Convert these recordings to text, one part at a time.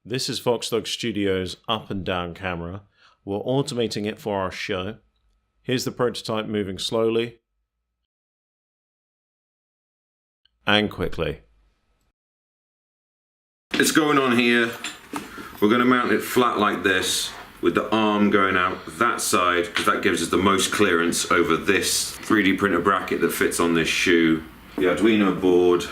This is Foxdog Studio's up and down camera. We're automating it for our show. Here's the prototype moving slowly and quickly. It's going on here. We're going to mount it flat like this with the arm going out that side because that gives us the most clearance over this 3D printer bracket that fits on this shoe. The Arduino board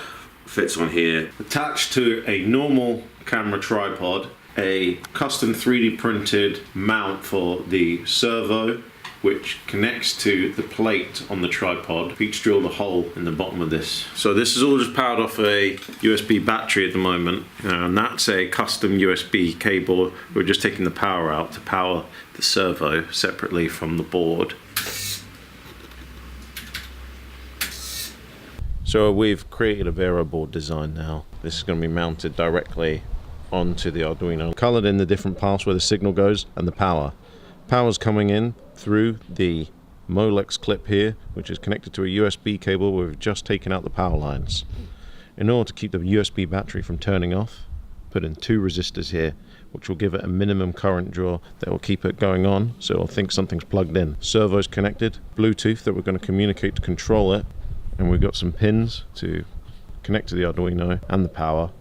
fits on here. Attached to a normal camera tripod, a custom 3D printed mount for the servo, which connects to the plate on the tripod. Each drilled a hole in the bottom of this. So this is all just powered off a USB battery at the moment, and that's a custom USB cable. We're just taking the power out to power the servo separately from the board. So we've created a Vero board design now. This is going to be mounted directly onto the Arduino, colored in the different paths where the signal goes and the power. Power's coming in through the Molex clip here, which is connected to a USB cable where we've just taken out the power lines. In order to keep the USB battery from turning off, put in 2 resistors here, which will give it a minimum current draw that will keep it going on, so it'll think something's plugged in. Servo's connected, Bluetooth that we're going to communicate to control it, and we've got some pins to connect to the Arduino and the power,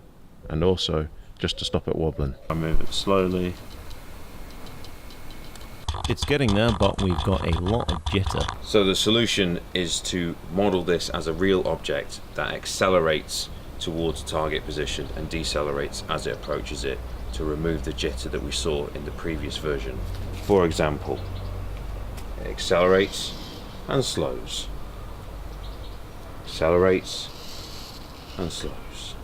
and also just to stop it wobbling. I move it slowly. It's getting there, but we've got a lot of jitter. So the solution is to model this as a real object that accelerates towards target position and decelerates as it approaches it to remove the jitter that we saw in the previous version. For example, it accelerates and slows. Accelerates and slows.